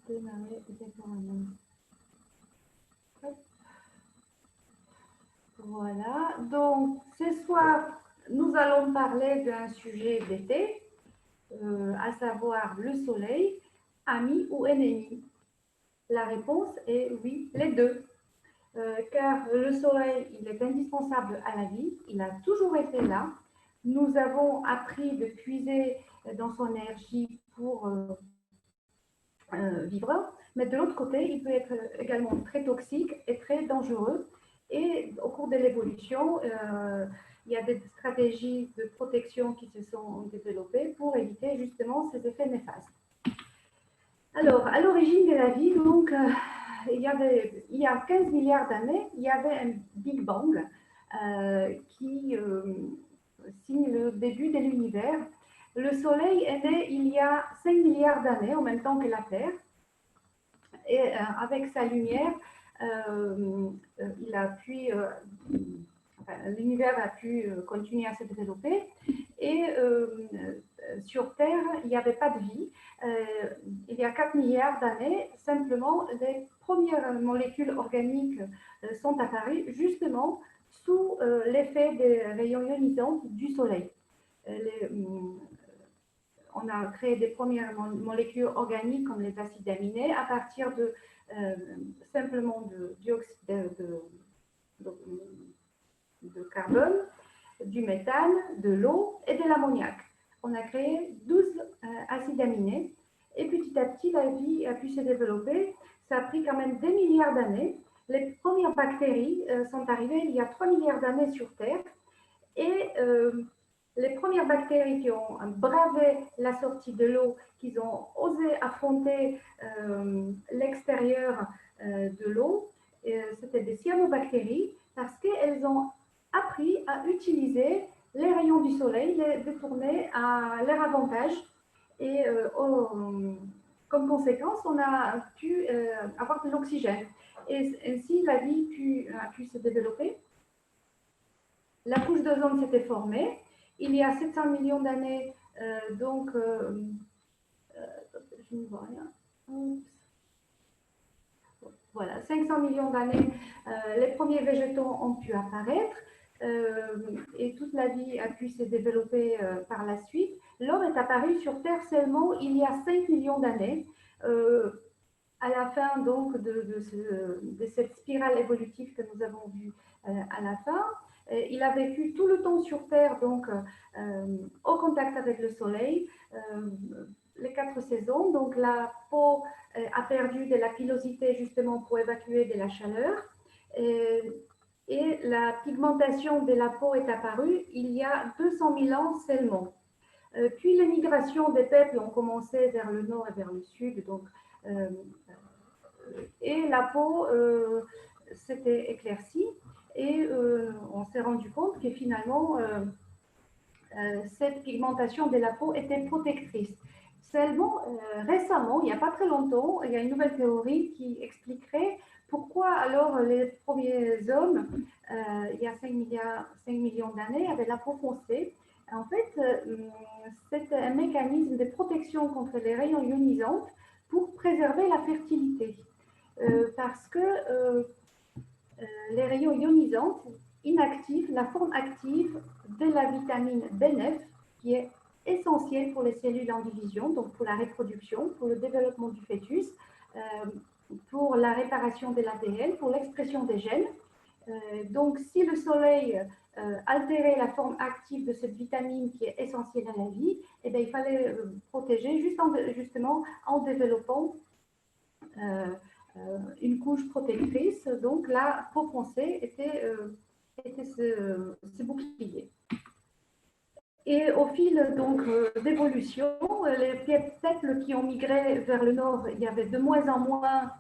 démarrer différemment. Voilà, donc ce soir, nous allons parler d'un sujet d'été, à savoir le soleil, ami ou ennemi. La réponse est oui, les deux. Car le soleil, il est indispensable à la vie, il a toujours été là. Nous avons appris de puiser dans son énergie pour vivre, mais de l'autre côté, il peut être également très toxique et très dangereux. Et au cours de l'évolution, il y a des stratégies de protection qui se sont développées pour éviter justement ces effets néfastes. Alors, à l'origine de la vie, donc, il y a 15 milliards d'années, il y avait un Big Bang qui signe le début de l'univers. Le Soleil est né il y a 5 milliards d'années, en même temps que la Terre. Et avec sa lumière, il a pu, l'univers a pu continuer à se développer. Et sur Terre, il n'y avait pas de vie. Il y a 4 milliards d'années, simplement, les premières molécules organiques sont apparues justement sous l'effet des rayons ionisants du Soleil. On a créé des premières molécules organiques comme les acides aminés à partir de simplement de dioxyde de carbone, du méthane, de l'eau et de l'ammoniac. On a créé 12 acides aminés et petit à petit la vie a pu se développer. Ça a pris quand même des milliards d'années. Les premières bactéries sont arrivées il y a 3 milliards d'années sur Terre et les premières bactéries qui ont bravé la sortie de l'eau, qui ont osé affronter l'extérieur de l'eau, c'était des cyanobactéries parce qu'elles ont appris à utiliser les rayons du soleil, les détourner à leur avantage. Et comme conséquence, on a pu avoir de l'oxygène. Et ainsi, la vie a pu se développer. La couche d'ozone s'était formée. Il y a 700 millions d'années, donc, je ne vois rien. Oups. Voilà, 500 millions d'années, les premiers végétaux ont pu apparaître et toute la vie a pu se développer par la suite. L'homme est apparu sur Terre seulement il y a 5 millions d'années, à la fin donc de cette spirale évolutive que nous avons vue à la fin. Il a vécu tout le temps sur Terre, donc au contact avec le soleil, les 4 saisons. Donc la peau a perdu de la pilosité justement pour évacuer de la chaleur. Et la pigmentation de la peau est apparue il y a 200 000 ans seulement. Puis les migrations des peuples ont commencé vers le nord et vers le sud, donc, et la peau s'était éclaircie et on s'est rendu compte que finalement cette pigmentation de la peau était protectrice. Seulement, récemment, il n'y a pas très longtemps, il y a une nouvelle théorie qui expliquerait pourquoi alors les premiers hommes, il y a 5 millions d'années, avaient la peau foncée. En fait, c'est un mécanisme de protection contre les rayons ionisants pour préserver la fertilité. Parce que les rayons ionisants inactivent la forme active de la vitamine B9 qui est essentielle pour les cellules en division, donc pour la reproduction, pour le développement du fœtus, pour la réparation de l'ADN, pour l'expression des gènes. Donc si le soleil altérait la forme active de cette vitamine qui est essentielle à la vie, eh bien, il fallait protéger justement en développant une couche protectrice. Donc la peau foncée était ce bouclier. Et au fil donc d'évolution, les peuples qui ont migré vers le nord, il y avait de moins en moins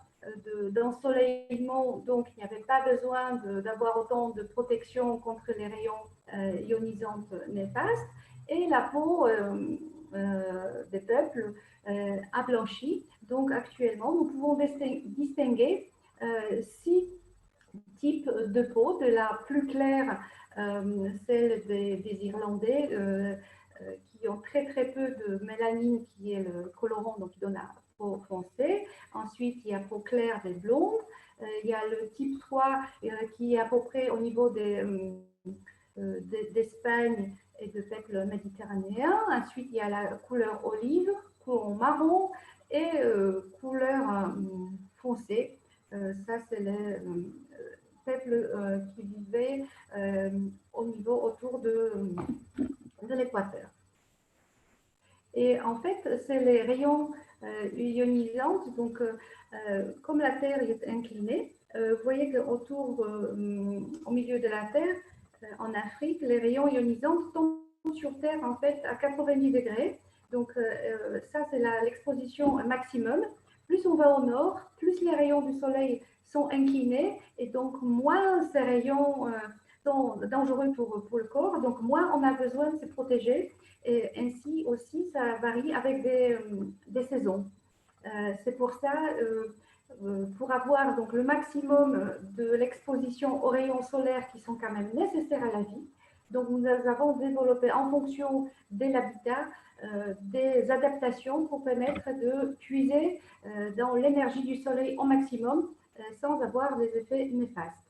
d'ensoleillement, donc il n'y avait pas besoin d'avoir autant de protection contre les rayons ionisants néfastes. Et la peau des peuples a blanchi. Donc actuellement, nous pouvons distinguer 6 types de peau, de la plus claire, celle des Irlandais, qui ont très très peu de mélanine, qui est le colorant, donc qui donne peau foncée. Ensuite, il y a peau claire des blondes. Il y a le type 3 qui est à peu près au niveau d'Espagne et de peuple méditerranéen. Ensuite, il y a la couleur olive, couleur marron et couleur foncée. Ça, c'est les peuples qui vivaient au niveau autour de l'équateur. Et en fait, c'est les rayons ionisants. Donc, comme la Terre est inclinée, vous voyez qu'autour, au milieu de la Terre, en Afrique, les rayons ionisants tombent sur Terre en fait à 90 degrés. Donc, ça, c'est l'exposition maximum. Plus on va au nord, plus les rayons du soleil sont inclinés et donc moins ces rayons sont dangereux pour le corps. Donc, moins on a besoin de se protéger. Et ainsi aussi, ça varie avec des saisons. C'est pour ça, pour avoir donc le maximum de l'exposition aux rayons solaires qui sont quand même nécessaires à la vie, donc nous avons développé en fonction de l'habitat des adaptations pour permettre de puiser dans l'énergie du soleil au maximum sans avoir des effets néfastes.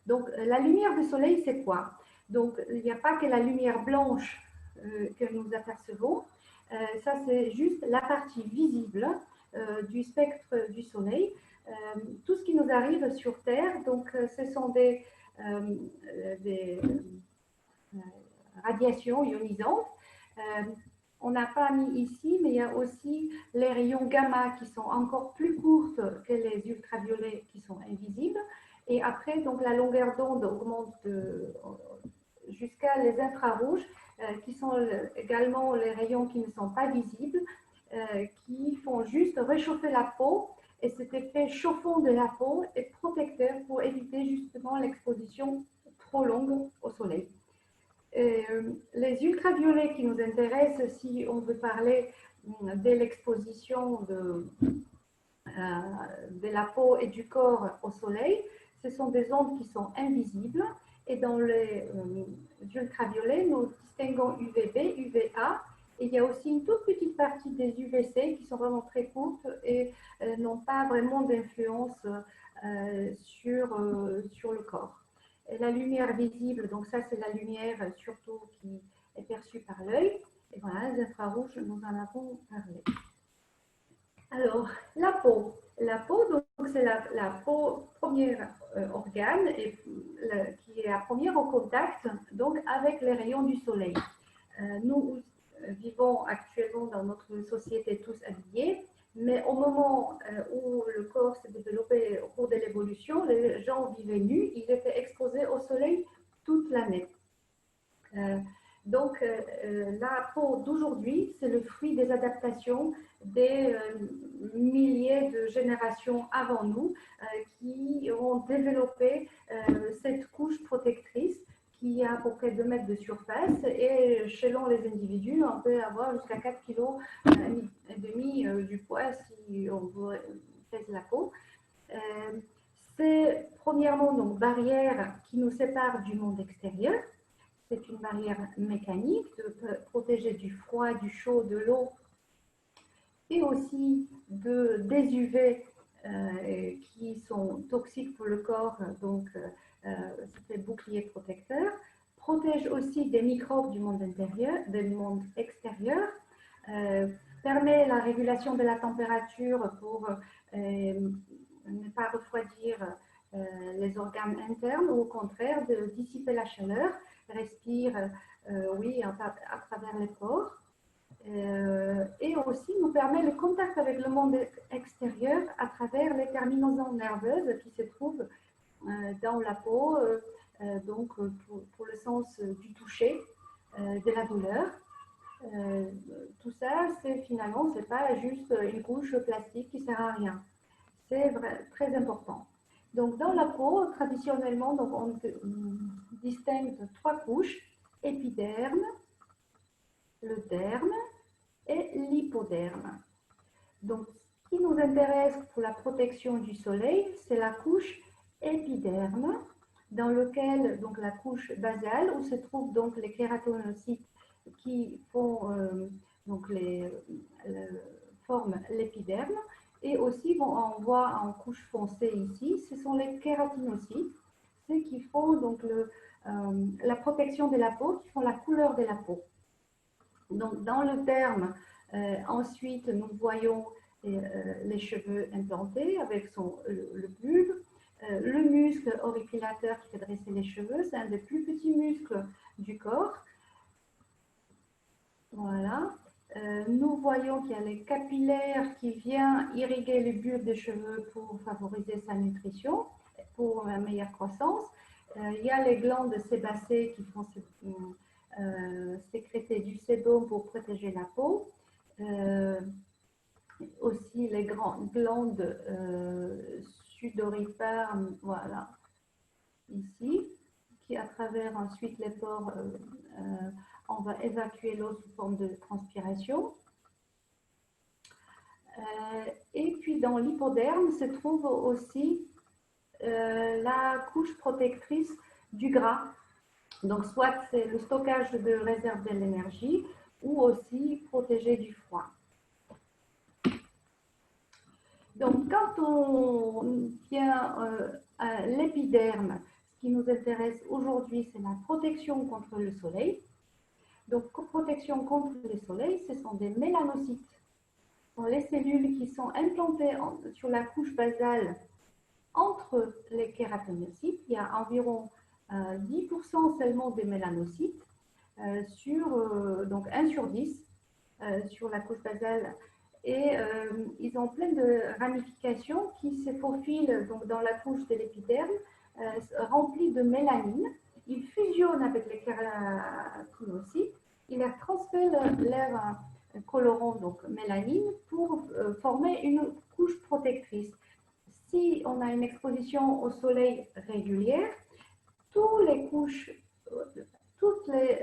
Donc la lumière du soleil, c'est quoi? Donc il n'y a pas que la lumière blanche que nous apercevons. Ça, c'est juste la partie visible du spectre du soleil. Tout ce qui nous arrive sur Terre, donc ce sont des radiations ionisantes. On n'a pas mis ici, mais il y a aussi les rayons gamma qui sont encore plus courtes que les ultraviolets qui sont invisibles. Et après, donc la longueur d'onde augmente jusqu'à les infrarouges, qui sont également les rayons qui ne sont pas visibles, qui font juste réchauffer la peau. Et cet effet chauffant de la peau est protecteur pour éviter justement l'exposition trop longue au soleil. Les ultraviolets qui nous intéressent, si on veut parler de l'exposition de la peau et du corps au soleil, ce sont des ondes qui sont invisibles. Et dans les ultraviolets, nous distinguons UVB, UVA. Et il y a aussi une toute petite partie des UVC qui sont vraiment très courtes et n'ont pas vraiment d'influence sur le corps. Et la lumière visible, donc ça c'est la lumière surtout qui est perçue par l'œil. Et voilà, les infrarouges, nous en avons parlé. Alors, la peau. La peau, donc c'est la peau, premier organe et qui est à premier en contact donc, avec les rayons du soleil. Nous vivons actuellement dans notre société tous habillés, mais au moment où le corps s'est développé au cours de l'évolution, les gens vivaient nus, ils étaient exposés au soleil toute l'année. Donc, la peau d'aujourd'hui, c'est le fruit des adaptations des milliers de générations avant nous qui ont développé cette couche protectrice qui a à peu près 2 mètres de surface et selon les individus, on peut avoir jusqu'à 4,5 kg du poids si on pèse la peau. C'est premièrement donc barrière qui nous sépare du monde extérieur. C'est une barrière mécanique de protéger du froid, du chaud, de l'eau et aussi des UV qui sont toxiques pour le corps, donc c'est un bouclier protecteur. Protège aussi des microbes du monde intérieur, du monde extérieur. Permet la régulation de la température pour ne pas refroidir les organes internes ou au contraire de dissiper la chaleur. Respire, oui, à travers les pores. Et aussi nous permet le contact avec le monde extérieur à travers les terminaisons nerveuses qui se trouvent dans la peau, donc pour le sens du toucher, de la douleur. Tout ça, c'est finalement, c'est pas juste une couche plastique qui sert à rien. C'est très important. Donc, dans la peau, traditionnellement, donc, on distingue 3 couches, épiderme, le derme et l'hypoderme. Donc, ce qui nous intéresse pour la protection du soleil, c'est la couche épiderme, dans lequel, donc la couche basale, où se trouvent donc les kératonocytes qui font donc forment l'épiderme. Et aussi, on voit en couche foncée ici, ce sont les kératinocytes, ceux qui font donc la protection de la peau, qui font la couleur de la peau. Donc, dans le derme, ensuite, nous voyons les cheveux implantés avec le bulbe. Le muscle auriculateur qui fait dresser les cheveux, c'est un des plus petits muscles du corps. Voilà. Nous voyons qu'il y a les capillaires qui viennent irriguer le bulbe des cheveux pour favoriser sa nutrition, pour une meilleure croissance. Il y a les glandes sébacées qui font sécréter du sébum pour protéger la peau. Aussi les glandes sudoripares, voilà, ici, qui à travers ensuite les pores, on va évacuer l'eau sous forme de transpiration. Et puis dans l'hypoderme se trouve aussi la couche protectrice du gras. Donc soit c'est le stockage de réserve de l'énergie ou aussi protéger du froid. Donc quand on vient à l'épiderme, ce qui nous intéresse aujourd'hui, c'est la protection contre le soleil. Donc protection contre le soleil, ce sont des mélanocytes. Ce sont les cellules qui sont implantées sur la couche basale entre les kératinocytes. Il y a environ 10% seulement des mélanocytes, donc 1 sur 10 sur la couche basale. Et ils ont plein de ramifications qui se faufilent donc, dans la couche de l'épiderme, remplie de mélanine. Ils fusionnent avec les kératinocytes, ils leur transfèrent leur colorant, donc mélanine, pour former une couche protectrice. Si on a une exposition au soleil régulière, toutes les couches, toutes les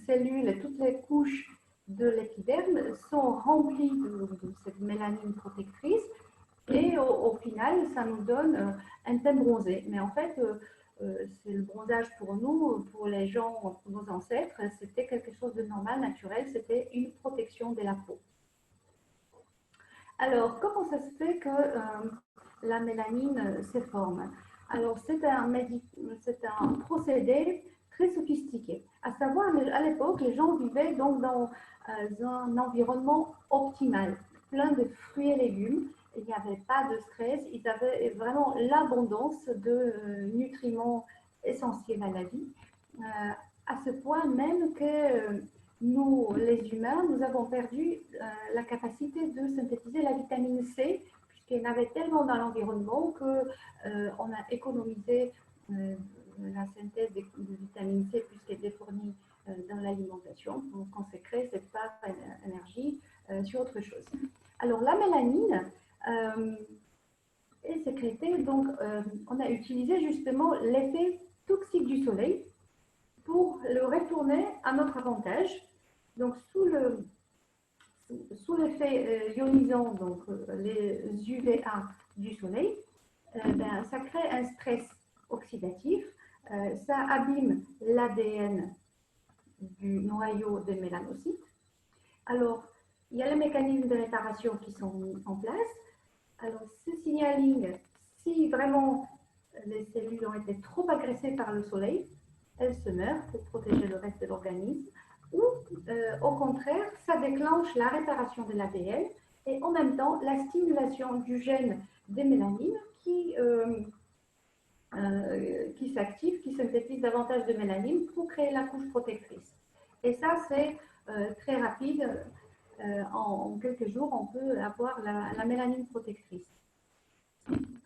cellules, toutes les couches de l'épiderme sont remplies de cette mélanine protectrice et au final, ça nous donne un teint bronzé. Mais en fait, c'est le bronzage pour nous, pour les gens, pour nos ancêtres, c'était quelque chose de normal, naturel, c'était une protection de la peau. Alors, comment ça se fait que la mélanine se forme? Alors, c'est un procédé très sophistiqué. À savoir, à l'époque, les gens vivaient donc dans un environnement optimal, plein de fruits et légumes. Il n'y avait pas de stress, ils avaient vraiment l'abondance de nutriments essentiels à la vie, à ce point même que nous, les humains, nous avons perdu la capacité de synthétiser la vitamine C, puisqu'il y en avait tellement dans l'environnement qu'on a économisé la synthèse de vitamine C puisqu'elle est fournie dans l'alimentation pour consacrer cette part d'énergie sur autre chose. Alors la mélanine est sécrétée, donc on a utilisé justement l'effet toxique du soleil pour le retourner à notre avantage. Donc sous l'effet ionisant, donc les UVA du soleil, ça crée un stress oxydatif, ça abîme l'ADN du noyau des mélanocytes. Alors, il y a les mécanismes de réparation qui sont mis en place. Alors, ce signaling, si vraiment les cellules ont été trop agressées par le soleil, elles se meurent pour protéger le reste de l'organisme. Ou, au contraire, ça déclenche la réparation de l'ADN et en même temps la stimulation du gène des mélanines qui s'active, qui synthétise davantage de mélanine pour créer la couche protectrice. Et ça, c'est très rapide. En quelques jours, on peut avoir la mélanine protectrice.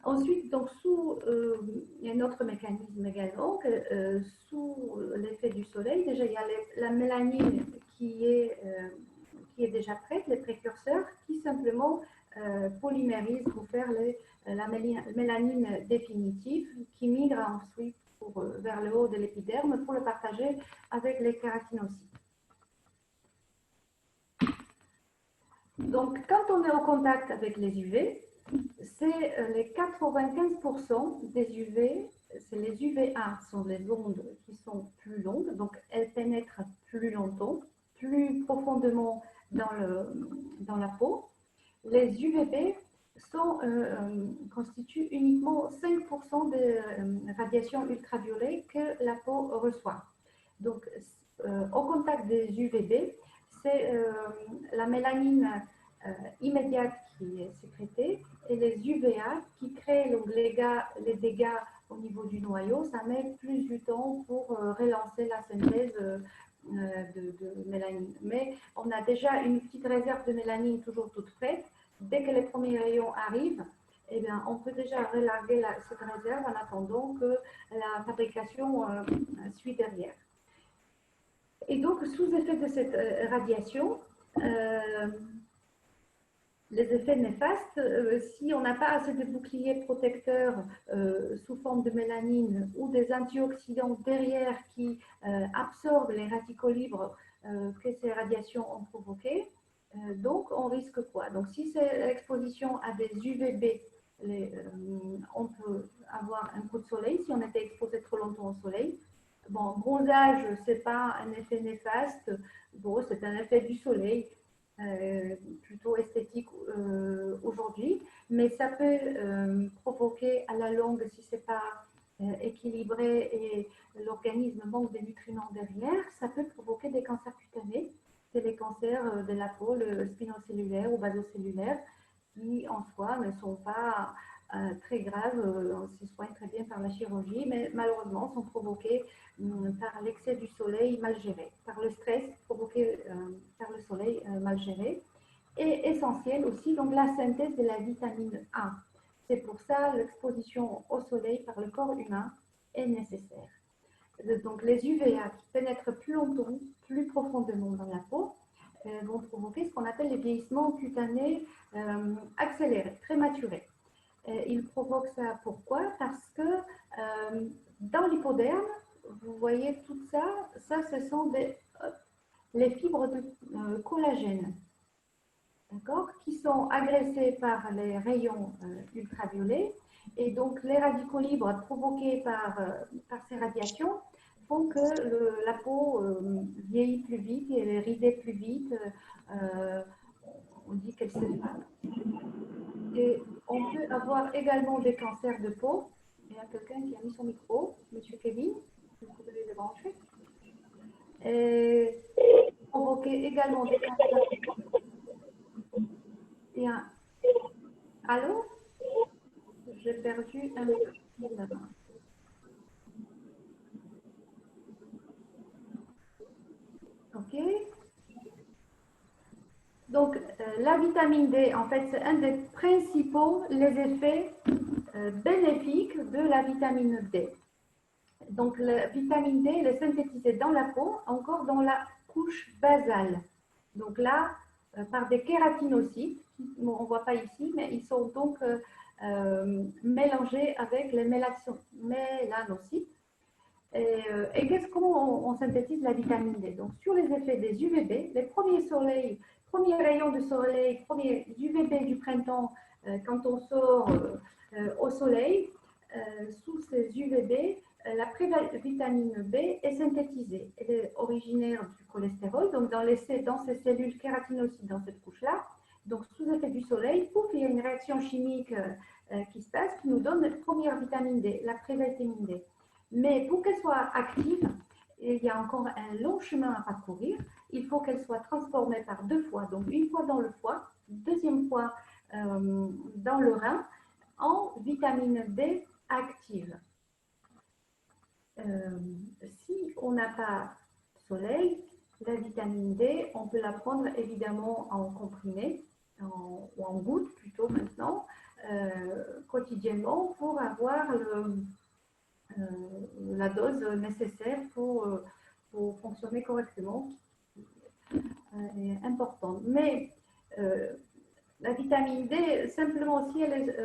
Ensuite, donc, il y a un autre mécanisme également, sous l'effet du soleil, déjà il y a la mélanine qui est déjà prête, les précurseurs, qui simplement polymérisent pour faire la mélanine définitive, qui migre ensuite vers le haut de l'épiderme pour le partager avec les kératinocytes. Donc, quand on est au contact avec les UV, c'est les 95% des UV, c'est les UVA, sont les ondes qui sont plus longues, donc elles pénètrent plus longtemps, plus profondément dans la peau. 30% des radiations ultraviolettes que la peau reçoit. Donc, au contact des UVB, c'est la mélanine immédiate qui est sécrétée et les UVA qui créent donc, les dégâts au niveau du noyau. Ça met plus du temps pour relancer la synthèse de mélanine. Mais on a déjà une petite réserve de mélanine toujours toute prête. Dès que les premiers rayons arrivent, eh bien, on peut déjà relarguer cette réserve en attendant que la fabrication suit derrière. Et donc, sous effet de cette radiation, les effets néfastes, si on n'a pas assez de boucliers protecteurs sous forme de mélanine ou des antioxydants derrière qui absorbent les radicaux libres que ces radiations ont provoqués, donc on risque quoi? Donc si c'est l'exposition à des UVB, on peut avoir un coup de soleil si on était exposé trop longtemps au soleil. Bon, bronzage, ce n'est pas un effet néfaste, bon, c'est un effet du soleil. Plutôt esthétique aujourd'hui, mais ça peut provoquer à la longue, si ce n'est pas équilibré et l'organisme manque de nutriments derrière, ça peut provoquer des cancers cutanés. C'est les cancers de la peau, le spinocellulaire ou basocellulaire, qui en soi ne sont pas très graves, on s'y soigne très bien par la chirurgie, mais malheureusement sont provoqués par l'excès du soleil mal géré, par le stress provoqué par le soleil mal géré, et essentiel aussi donc la synthèse de la vitamine A. C'est pour ça l'exposition au soleil par le corps humain est nécessaire. Donc les UVA qui pénètrent plus longtemps, plus profondément dans la peau, vont provoquer ce qu'on appelle les vieillissements cutanés accélérés, prématurés. Il provoque ça pourquoi? Parce que dans l'hypoderme, vous voyez tout ça, ce sont les fibres de collagène, d'accord, qui sont agressées par les rayons ultraviolets. Et donc les radicaux libres provoqués par ces radiations font que la peau vieillit plus vite et elle est ridée plus vite. On dit qu'elle s'effare. Et on peut avoir également des cancers de peau. Il y a quelqu'un qui a mis son micro, Monsieur Kevin, vous pouvez le brancher. Et provoquer également des cancers de peau. Bien. Allô? J'ai perdu un micro là-bas. OK. Donc, la vitamine D, en fait, c'est un des principaux les effets bénéfiques de la vitamine D. Donc, la vitamine D, elle est synthétisée dans la peau, encore dans la couche basale. Donc là, par des kératinocytes, on ne voit pas ici, mais ils sont donc mélangés avec les mélanocytes. Et qu'est-ce qu'on synthétise la vitamine D? Donc, sur les effets des UVB, les premiers rayons de soleil, premiers UVB du printemps, quand on sort au soleil, sous ces UVB, la prévitamine B est synthétisée. Elle est originaire du cholestérol, donc dans ces cellules kératinocytes, dans cette couche-là. Donc, sous effet du soleil, pouf, il y a une réaction chimique qui se passe, qui nous donne la première vitamine D, la prévitamine D. Mais pour qu'elle soit active, il y a encore un long chemin à parcourir. Il faut qu'elle soit transformée par deux fois. Donc, une fois dans le foie, deuxième fois dans le rein, en vitamine D active. Si on n'a pas soleil, la vitamine D, on peut la prendre évidemment en comprimé, ou en gouttes plutôt maintenant, quotidiennement pour avoir la dose nécessaire pour fonctionner correctement, est importante. Mais la vitamine D, simplement si elle est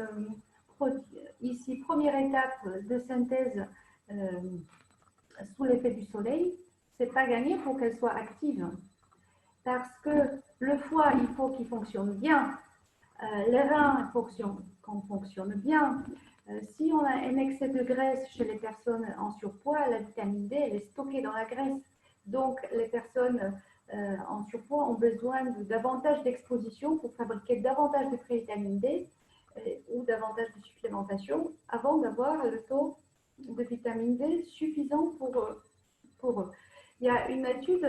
ici, première étape de synthèse sous l'effet du soleil, c'est pas gagné pour qu'elle soit active. Parce que le foie, il faut qu'il fonctionne bien. Les reins, qu'on fonctionne bien. Si on a un excès de graisse chez les personnes en surpoids, la vitamine D, elle est stockée dans la graisse. Donc, les personnes en surpoids ont besoin de davantage d'exposition pour fabriquer davantage de prévitamine D. ou davantage de supplémentation avant d'avoir le taux de vitamine D suffisant pour eux. Il y a une étude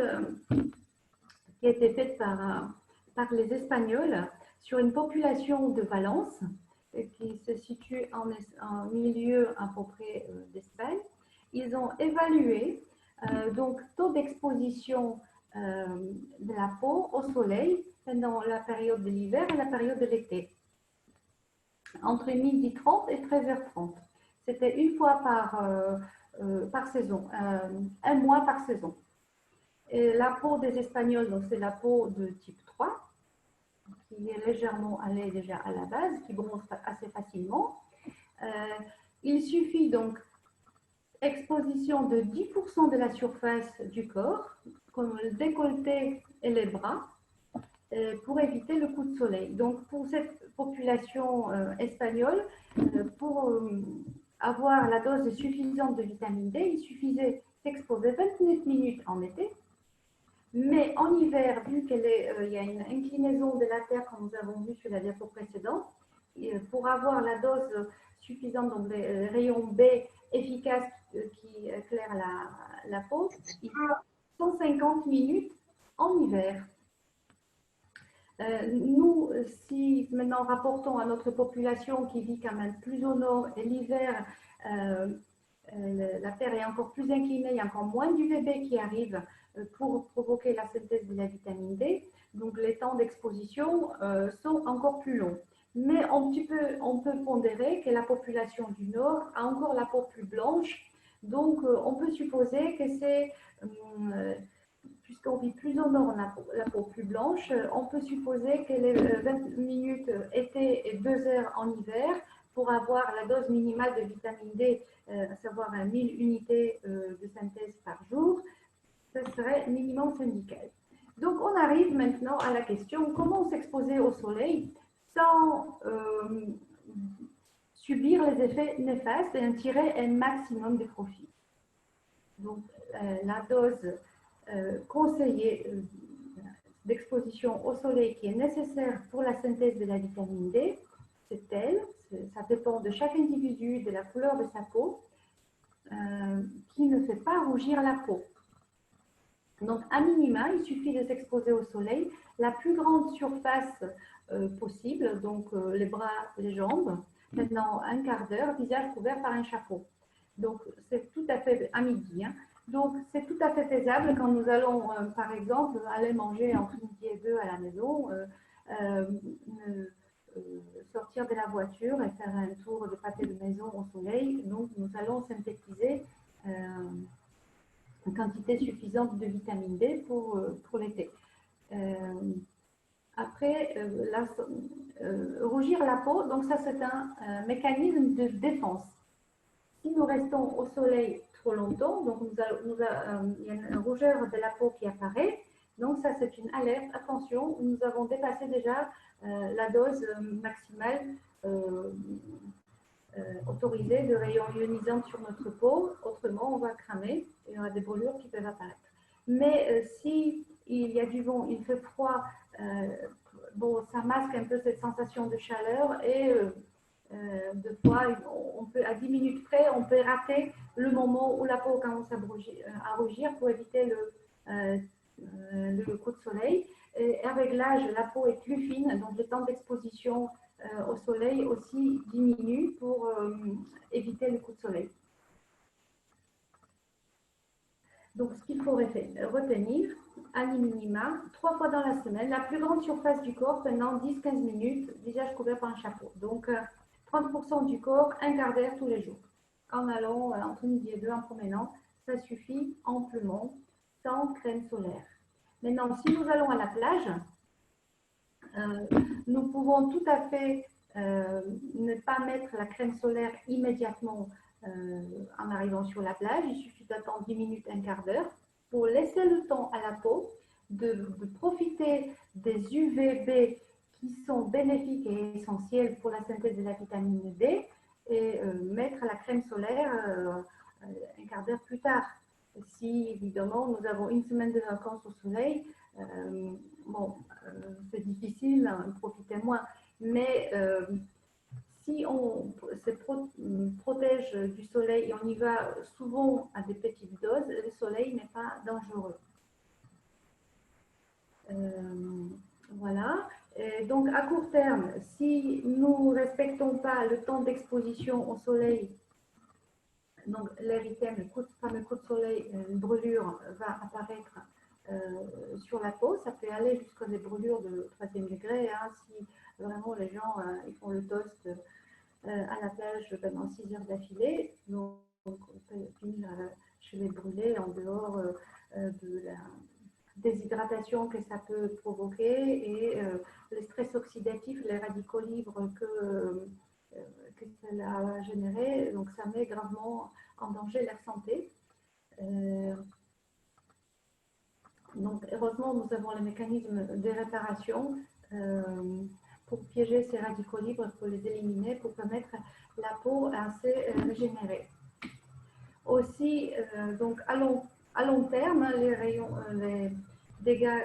qui a été faite par les Espagnols sur une population de Valence qui se situe en milieu à peu près d'Espagne. Ils ont évalué donc taux d'exposition de la peau au soleil pendant la période de l'hiver et la période de l'été, entre 12h30 et 13h30. C'était une fois par saison, un mois par saison. Et la peau des Espagnols, donc c'est la peau de type 3, qui est légèrement allée déjà à la base, qui bronze assez facilement. Il suffit donc exposition de 10% de la surface du corps, comme le décolleté et les bras, pour éviter le coup de soleil. Donc pour cette population espagnole, pour avoir la dose suffisante de vitamine D, il suffisait d'exposer 29 minutes en été. Mais en hiver, vu qu'il y a une inclinaison de la Terre, comme nous avons vu sur la diapo précédente, pour avoir la dose suffisante, donc les rayons B efficaces qui éclairent la peau, il faut 150 minutes en hiver. Nous, si maintenant rapportons à notre population qui vit quand même plus au nord et l'hiver, la Terre est encore plus inclinée, il y a encore moins d'UVB qui arrive pour provoquer la synthèse de la vitamine D. Donc les temps d'exposition sont encore plus longs. Mais on peut pondérer que la population du Nord a encore la peau plus blanche. Donc on peut supposer que c'est, puisqu'on vit plus au nord, on a la peau plus blanche, on peut supposer que les 20 minutes été et 2 heures en hiver, pour avoir la dose minimale de vitamine D, à savoir 1000 unités de synthèse par jour, ce serait minimum syndical. Donc on arrive maintenant à la question comment s'exposer au soleil sans subir les effets néfastes et en tirer un maximum de profit. Donc la dose conseillée d'exposition au soleil qui est nécessaire pour la synthèse de la vitamine D, c'est telle, ça dépend de chaque individu, de la couleur de sa peau, qui ne fait pas rougir la peau. Donc, à minima, il suffit de s'exposer au soleil la plus grande surface possible, donc les bras, les jambes, maintenant un quart d'heure, visage couvert par un chapeau. Donc, c'est tout à fait à midi. Hein. Donc, c'est tout à fait faisable quand nous allons, par exemple, aller manger entre midi et 2 à la maison, sortir de la voiture et faire un tour de pâté de maison au soleil. Donc, nous allons synthétiser une quantité suffisante de vitamine D pour l'été. Après, rougir la peau, donc ça c'est un mécanisme de défense. Si nous restons au soleil trop longtemps, donc il y a une rougeur de la peau qui apparaît, donc ça c'est une alerte, attention, nous avons dépassé déjà la dose maximale autorisée de rayons ionisants sur notre peau, autrement on va cramer, il y aura des brûlures qui peuvent apparaître. Mais si il y a du vent, il fait froid, bon, ça masque un peu cette sensation de chaleur et deux fois, on peut, à 10 minutes près, on peut rater le moment où la peau commence à rougir pour éviter le coup de soleil. Et avec l'âge, la peau est plus fine, donc le temps d'exposition au soleil aussi diminue pour éviter le coup de soleil. Donc, ce qu'il faut retenir, à minima, 3 fois dans la semaine, la plus grande surface du corps pendant 10-15 minutes, visage couvert par un chapeau. Donc, 30% du corps, un quart d'heure tous les jours. En allant entre midi et 2, en promenant, ça suffit amplement, sans crème solaire. Maintenant, si nous allons à la plage, nous pouvons tout à fait ne pas mettre la crème solaire immédiatement en arrivant sur la plage. Il suffit d'attendre 10 minutes, un quart d'heure pour laisser le temps à la peau de profiter des UVB qui sont bénéfiques et essentiels pour la synthèse de la vitamine D et mettre la crème solaire un quart d'heure plus tard. Si évidemment nous avons une semaine de vacances au soleil, bon, c'est difficile, profitez moins, mais si on se protège du soleil et on y va souvent à des petites doses, le soleil n'est pas dangereux. Voilà. Et donc, à court terme, si nous ne respectons pas le temps d'exposition au soleil, donc l'érythème, le fameux coup de soleil, une brûlure va apparaître sur la peau. Ça peut aller jusqu'à des brûlures de 3e degré. Hein, si vraiment les gens ils font le toast à la plage pendant 6 heures d'affilée, donc on peut finir chez les brûlés en dehors de la déshydratation que ça peut provoquer et le stress oxydatif, les radicaux libres que cela a généré, donc ça met gravement en danger leur santé. Donc heureusement, nous avons les mécanismes de réparation pour piéger ces radicaux libres, pour les éliminer, pour permettre la peau à se régénérer. Aussi, donc à long terme, les dégâts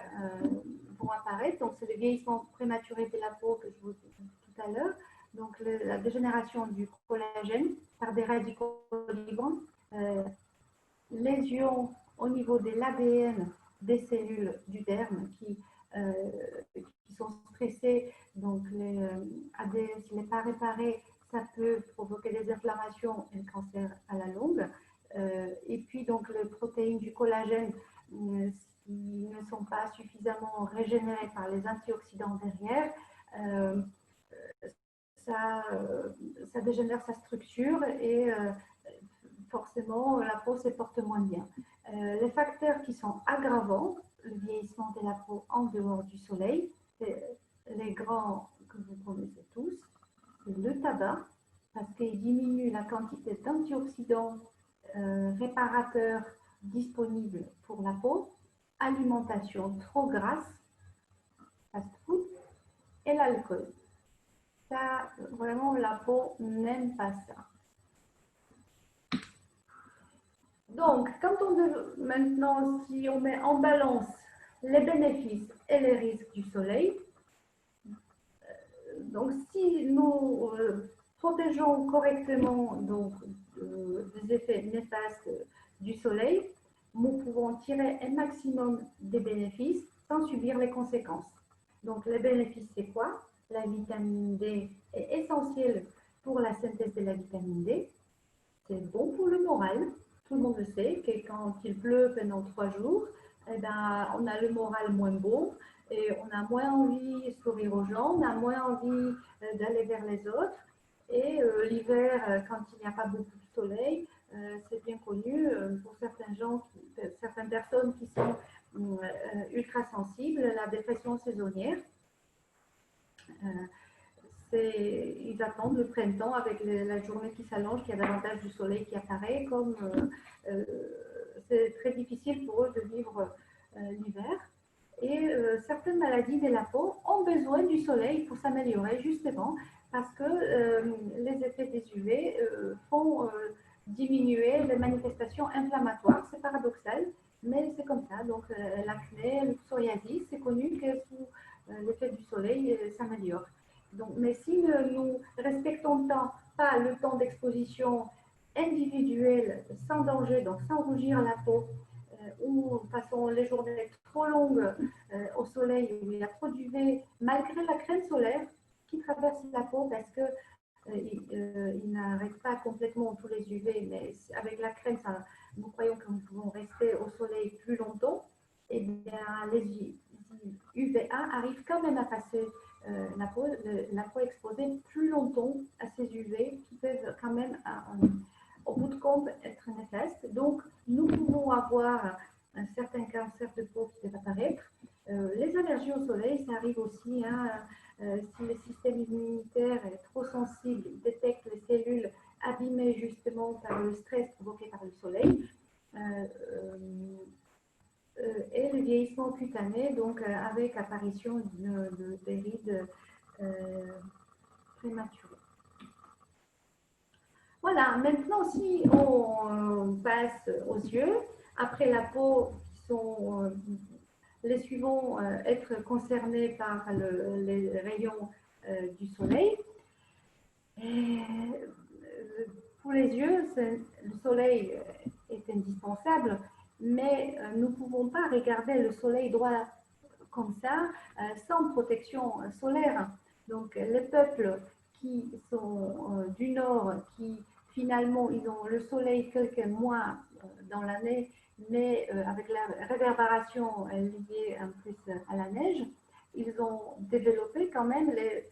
vont apparaître. Donc, c'est le vieillissement prématuré de la peau que je vous disais tout à l'heure. Donc, la dégénération du collagène par des radicaux libres, lésions au niveau de l'ADN des cellules du derme qui sont stressées. Donc, les ADN, s'il n'est pas réparé, ça peut provoquer des inflammations et un cancer à la longue. Et puis, donc, les protéines du collagène qui ne sont pas suffisamment régénérées par les antioxydants derrière, ça dégénère sa structure et forcément, la peau se porte moins bien. Les facteurs qui sont aggravants, le vieillissement de la peau en dehors du soleil, les grands que vous connaissez tous, c'est le tabac, parce qu'il diminue la quantité d'antioxydants réparateurs disponibles pour la peau, alimentation trop grasse, fast-food, et l'alcool. Ça, vraiment, la peau n'aime pas ça. Donc, maintenant, si on met en balance les bénéfices et les risques du soleil, donc si nous protégeons correctement donc, des effets néfastes du soleil, nous pouvons tirer un maximum des bénéfices sans subir les conséquences. Donc, les bénéfices, c'est quoi? La vitamine D est essentielle pour la synthèse de la vitamine D. C'est bon pour le moral. Tout le monde le sait que quand il pleut pendant 3 jours, eh ben, on a le moral moins bon et on a moins envie de sourire aux gens, on a moins envie d'aller vers les autres. Et l'hiver, quand il n'y a pas beaucoup de soleil, c'est bien connu pour certaines personnes qui sont ultra sensibles, la dépression saisonnière. Ils attendent le printemps avec la journée qui s'allonge, qu'il y a davantage du soleil qui apparaît, comme c'est très difficile pour eux de vivre l'hiver. Et certaines maladies de la peau ont besoin du soleil pour s'améliorer, justement, parce que les effets des UV font diminuer les manifestations inflammatoires. C'est paradoxal, mais c'est comme ça. Donc, l'acné, le psoriasis, c'est connu que sous l'effet du soleil, s'améliore. Donc, mais si nous respectons pas le temps d'exposition individuelle sans danger, donc sans rougir la peau, ou passons les journées trop longues au soleil où il y a trop d'UV, malgré la crème solaire qui traverse la peau parce que il n'arrête pas complètement tous les UV, mais avec la crème, nous croyons que nous pouvons rester au soleil plus longtemps. Et bien, les UVA arrivent quand même à passer la peau exposée plus longtemps à ces UV qui peuvent quand même, au bout de compte, être néfastes. Donc, nous pouvons avoir un certain cancer de peau qui peut apparaître. Les allergies au soleil, ça arrive aussi. Hein, si le système immunitaire est trop sensible, il détecte les cellules abîmées justement par le stress provoqué par le soleil. Et le vieillissement cutané, donc avec apparition des rides prématurées. Voilà, maintenant si on passe aux yeux, après la peau, qui sont les suivants être concernés par les rayons du soleil. Et, pour les yeux, le soleil est indispensable, mais nous ne pouvons pas regarder le soleil droit comme ça, sans protection solaire. Donc, les peuples qui sont du nord, qui finalement, ils ont le soleil quelques mois dans l'année, mais avec la réverbération liée en plus à la neige, ils ont développé quand même les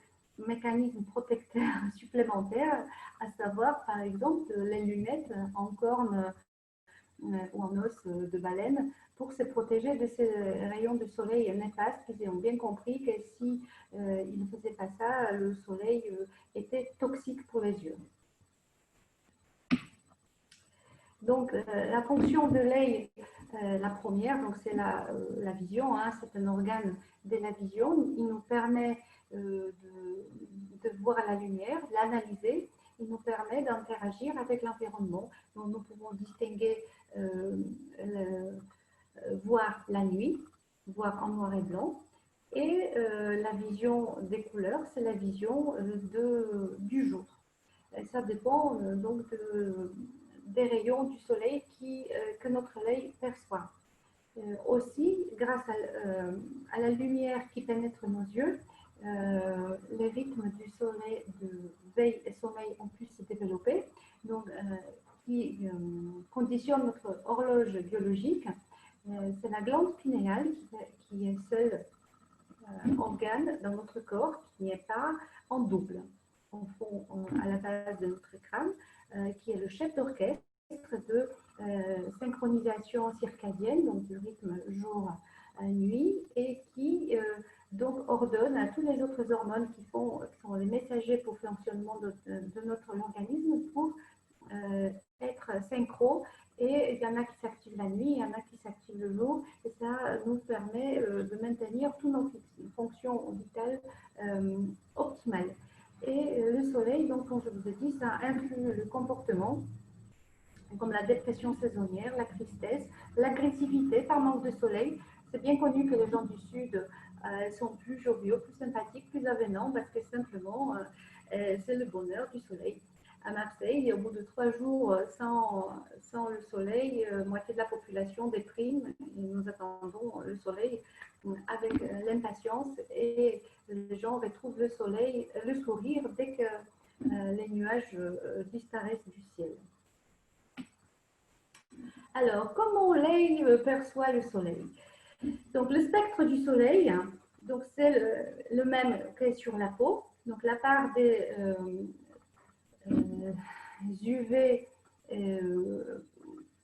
mécanismes protecteurs supplémentaires, à savoir par exemple les lunettes en corne ou en os de baleine pour se protéger de ces rayons de soleil néfastes. Ils ont bien compris que si ils ne faisaient pas ça, le soleil était toxique pour les yeux. Donc, la fonction de l'œil, la première, donc c'est la vision, hein, c'est un organe de la vision. Il nous permet de voir la lumière, l'analyser. Il nous permet d'interagir avec l'environnement. Donc, nous pouvons distinguer, voir la nuit, voir en noir et blanc. Et la vision des couleurs, c'est la vision du jour. Et ça dépend donc des rayons du soleil que notre œil perçoit. Aussi, grâce à la lumière qui pénètre nos yeux, les rythmes du soleil, de veille et sommeil ont pu se développer, donc, qui conditionnent notre horloge biologique. C'est la glande pinéale qui est seul organe dans notre corps qui n'est pas en double, en fond, à la base de notre crâne, qui est le chef d'orchestre de synchronisation circadienne, donc du rythme jour-nuit, et qui donc ordonne à tous les autres hormones qui sont les messagers pour le fonctionnement de notre organisme pour être synchro. Et il y en a qui s'activent la nuit, il y en a qui s'activent le jour, et ça nous permet de maintenir toutes nos fonctions vitales optimales. Et le soleil, donc, comme je vous ai dit, ça inclut le comportement, comme la dépression saisonnière, la tristesse, l'agressivité par manque de soleil. C'est bien connu que les gens du Sud sont plus joviaux, plus sympathiques, plus avenants, parce que simplement, c'est le bonheur du soleil. À Marseille, au bout de 3 jours sans le soleil, moitié de la population déprime. Et nous attendons le soleil avec l'impatience et les gens retrouvent le soleil, le sourire dès que les nuages disparaissent du ciel. Alors, comment l'œil perçoit le soleil? Donc, le spectre du soleil, donc c'est le même que sur la peau. Donc, la part des UV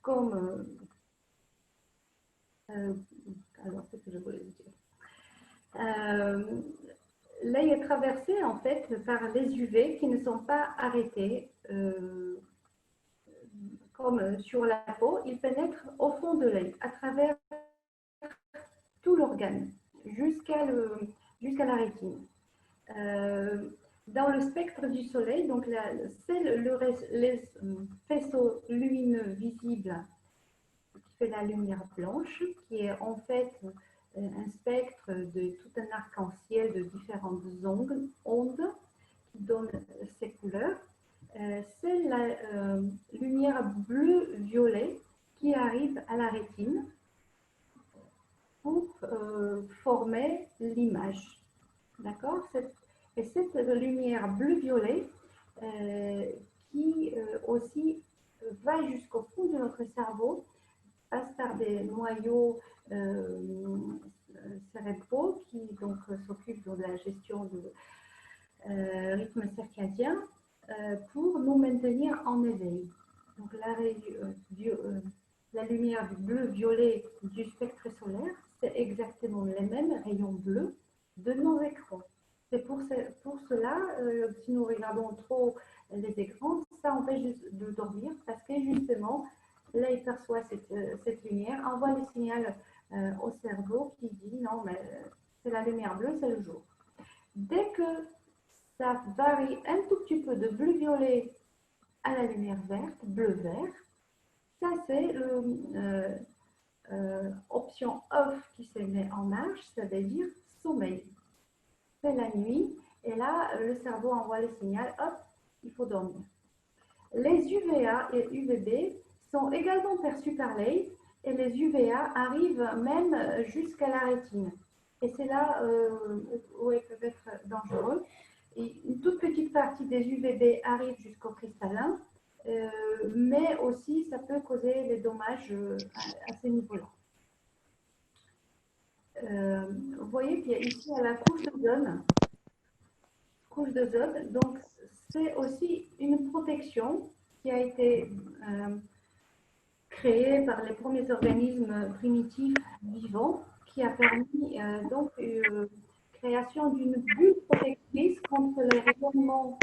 comme alors qu'est-ce que je voulais dire, l'œil est traversé en fait par les UV qui ne sont pas arrêtés comme sur la peau. Ils pénètrent au fond de l'œil à travers tout l'organe jusqu'à la rétine. Dans le spectre du soleil, donc c'est les faisceaux lumineux visibles qui fait la lumière blanche, qui est en fait un spectre de tout un arc-en-ciel de différentes ondes qui donnent ces couleurs. C'est la lumière bleu-violet qui arrive à la rétine pour former l'image. D'accord? Et cette lumière bleu-violet qui aussi va jusqu'au fond de notre cerveau, passe par des noyaux cérébraux qui donc s'occupent de la gestion de rythme circadien pour nous maintenir en éveil. Donc la lumière du bleu-violet du spectre solaire, c'est exactement les mêmes rayons bleus de nos écrans. C'est pour cela, si nous regardons trop les écrans, ça empêche de dormir parce que justement, l'œil perçoit cette lumière, envoie le signal au cerveau qui dit non, mais c'est la lumière bleue, c'est le jour. Dès que ça varie un tout petit peu de bleu-violet à la lumière verte, bleu-vert, ça c'est l'option off qui se met en marche, c'est-à-dire sommeil. C'est la nuit, et là, le cerveau envoie le signal, hop, il faut dormir. Les UVA et UVB sont également perçus par l'œil et les UVA arrivent même jusqu'à la rétine. Et c'est là où elles peuvent être dangereux. Et une toute petite partie des UVB arrive jusqu'au cristallin, mais aussi ça peut causer des dommages à ces niveaux-là. Vous voyez qu'il y a ici à la couche d'ozone. Donc c'est aussi une protection qui a été créée par les premiers organismes primitifs vivants, qui a permis donc création d'une bulle protectrice contre les rayonnements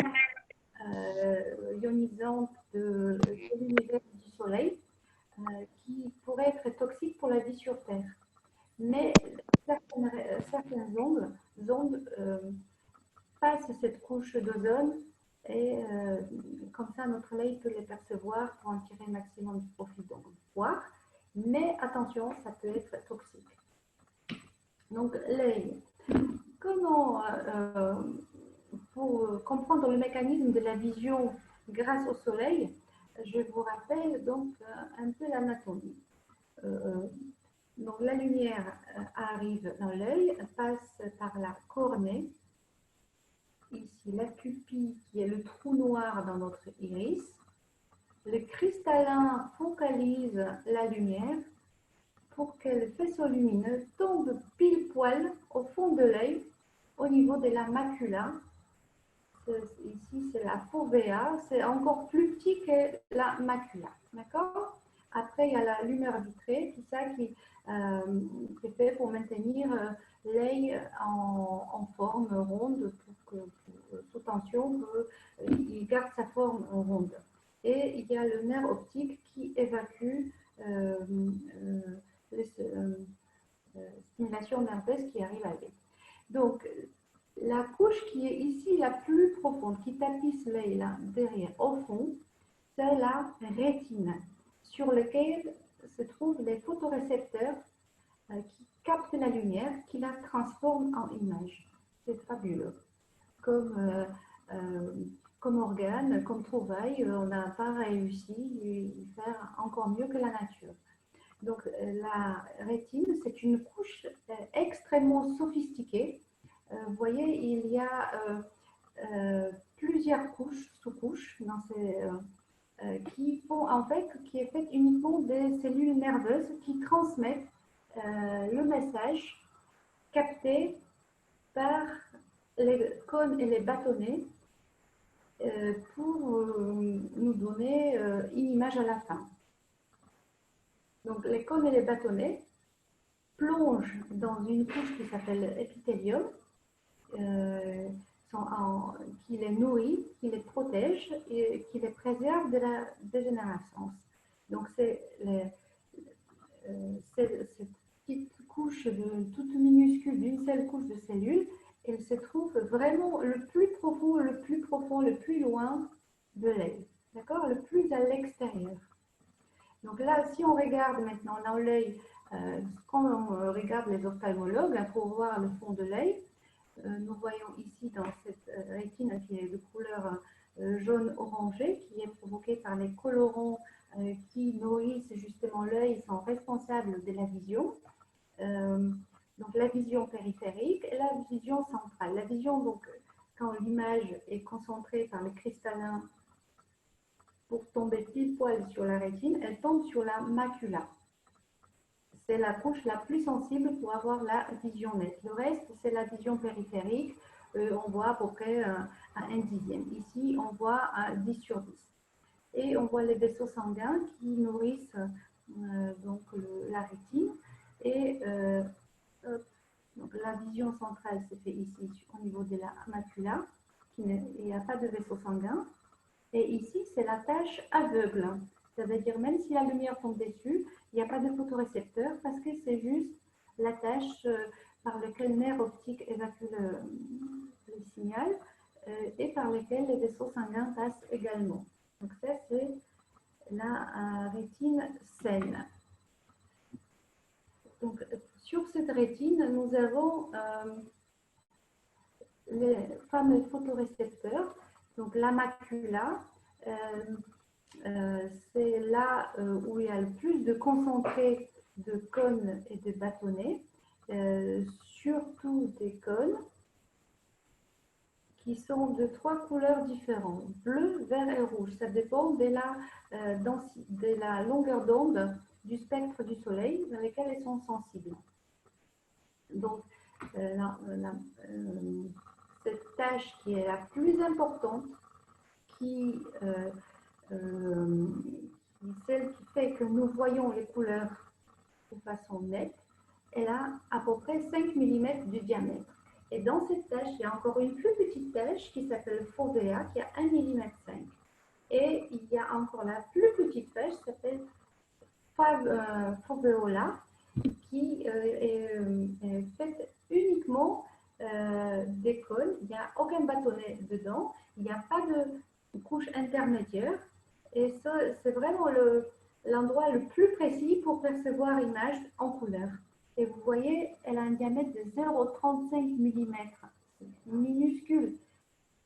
ionisants de l'univers du Soleil, qui pourraient être toxiques pour la vie sur Terre. Mais certaines ondes passent cette couche d'ozone et comme ça notre œil peut les percevoir pour en tirer un maximum de profit, donc voir. Mais attention, ça peut être toxique. Donc l'œil, comment pour comprendre le mécanisme de la vision grâce au soleil, je vous rappelle donc un peu l'anatomie. Donc la lumière arrive dans l'œil, passe par la cornée, ici la pupille qui est le trou noir dans notre iris. Le cristallin focalise la lumière pour que le faisceau lumineux tombe pile poil au fond de l'œil, au niveau de la macula. Ici, c'est la fovea, c'est encore plus petit que la macula. D'accord? Après, il y a la lumière vitrée, tout ça qui est fait pour maintenir l'œil en forme ronde, sous tension, qu'il garde sa forme ronde. Et il y a le nerf optique qui évacue les stimulations nerveuses qui arrivent à l'œil. Donc, la couche qui est ici la plus profonde, qui tapisse l'œil là derrière, au fond, c'est la rétine, sur laquelle se trouvent les photorécepteurs qui captent la lumière, qui la transforment en image. C'est fabuleux. Comme organe, comme trouvaille, on n'a pas réussi à faire encore mieux que la nature. Donc la rétine, c'est une couche extrêmement sophistiquée. Vous voyez, il y a plusieurs couches, sous-couches, qui est faite uniquement des cellules nerveuses qui transmettent le message capté par les cônes et les bâtonnets pour nous donner une image à la fin. Donc les cônes et les bâtonnets plongent dans une couche qui s'appelle épithélium, qui les nourrit, qui les protège et qui les préserve de la dégénérescence. Donc c'est cette petite couche toute minuscule d'une seule couche de cellules, elle se trouve vraiment le plus profond, le plus loin de l'œil, d'accord, le plus à l'extérieur. Donc là, si on regarde maintenant dans l'œil, quand on regarde les ophtalmologues pour voir le fond de l'œil, nous voyons ici dans cette rétine qui est de couleur jaune orangé, qui est provoquée par les colorants qui nourrissent justement l'œil, sont responsables de la vision. Donc la vision périphérique et la vision centrale. La vision, donc, quand l'image est concentrée par le cristallin pour tomber pile poil sur la rétine, elle tombe sur la macula. C'est la couche la plus sensible pour avoir la vision nette. Le reste, c'est la vision périphérique. On voit à peu près à 1/10. Ici, on voit à 10 sur 10. Et on voit les vaisseaux sanguins qui nourrissent donc la rétine. Et donc la vision centrale se fait ici au niveau de la macula. Il n'y a pas de vaisseau sanguin. Et ici, c'est la tache aveugle. Ça veut dire même si la lumière tombe dessus, il n'y a pas de photorécepteur parce que c'est juste la tache par laquelle le nerf optique évacue le signal et par laquelle les vaisseaux sanguins passent également. Donc ça, c'est la rétine saine. Donc sur cette rétine, nous avons les fameux photorécepteurs Donc la macula, c'est là où il y a le plus de concentré de cônes et de bâtonnets, surtout des cônes qui sont de 3 couleurs différentes, bleu, vert et rouge. Ça dépend de la longueur d'onde du spectre du soleil dans lequel elles sont sensibles. Donc, cette tâche qui est la plus importante, qui celle qui fait que nous voyons les couleurs de façon nette, elle a à peu près 5 mm de diamètre. Et dans cette tâche, il y a encore une plus petite tâche qui s'appelle fovea, qui a 1,5 mm. Et il y a encore la plus petite tâche qui s'appelle foveola, qui est faite uniquement des cônes. Il n'y a aucun bâtonnet dedans, il n'y a pas de couche intermédiaire. Et ça, c'est vraiment l'endroit le plus précis pour percevoir l'image en couleur. Et vous voyez, elle a un diamètre de 0,35 mm. C'est minuscule.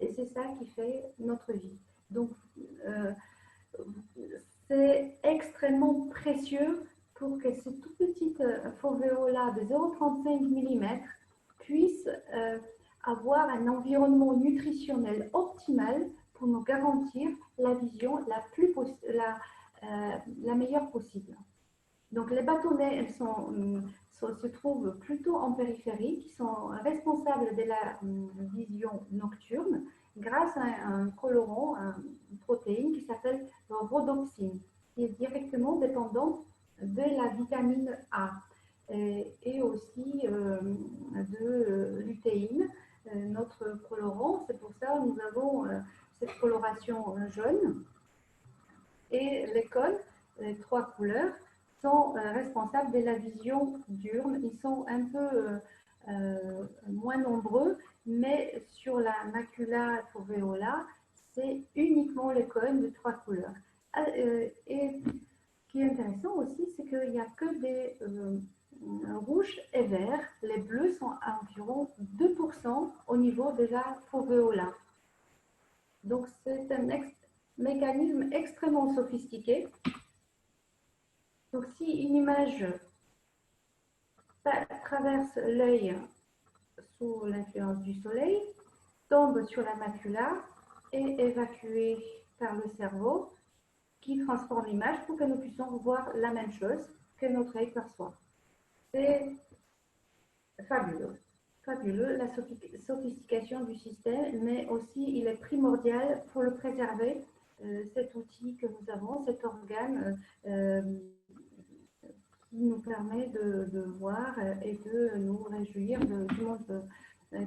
Et c'est ça qui fait notre vie. Donc, c'est extrêmement précieux pour que cette toute petite foveola de 0,35 mm puisse avoir un environnement nutritionnel optimal pour nous garantir la vision la meilleure possible. Donc les bâtonnets se trouvent plutôt en périphérie, qui sont responsables de la vision nocturne grâce à un colorant, une protéine qui s'appelle rhodopsine, qui est directement dépendante de la vitamine A et aussi de lutéine, notre colorant. C'est pour ça que nous avons cette coloration jaune. Et les cônes, les 3 couleurs, sont responsables de la vision diurne. Ils sont un peu moins nombreux, mais sur la macula foveola, c'est uniquement les cônes de 3 couleurs. Et ce qui est intéressant aussi, c'est qu'il n'y a que des rouges et verts. Les bleus sont à environ 2% au niveau de la foveola. Donc c'est un mécanisme extrêmement sophistiqué. Donc si une image traverse l'œil sous l'influence du soleil, tombe sur la macula, est évacuée par le cerveau qui transforme l'image pour que nous puissions voir la même chose que notre œil perçoit. C'est fabuleux. Fabuleux, la sophistication du système, mais aussi il est primordial pour le préserver, cet outil que nous avons, cet organe qui nous permet de voir et de nous réjouir du monde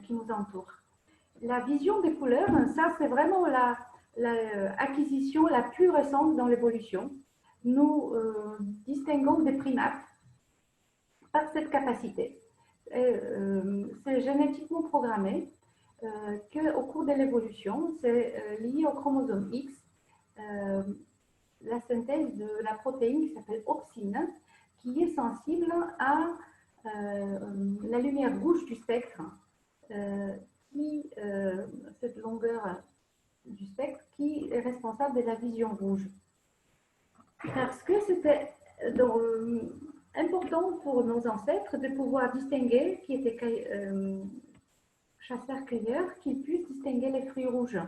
qui nous entoure. La vision des couleurs, ça c'est vraiment l'acquisition la plus récente dans l'évolution. Nous distinguons des primates par cette capacité. C'est génétiquement programmé qu'au cours de l'évolution, c'est lié au chromosome X, la synthèse de la protéine qui s'appelle opsine, qui est sensible à la lumière rouge du spectre, cette longueur du spectre qui est responsable de la vision rouge. Parce que c'était important pour nos ancêtres de pouvoir distinguer, qui étaient chasseurs-cueilleurs, qu'ils puissent distinguer les fruits rouges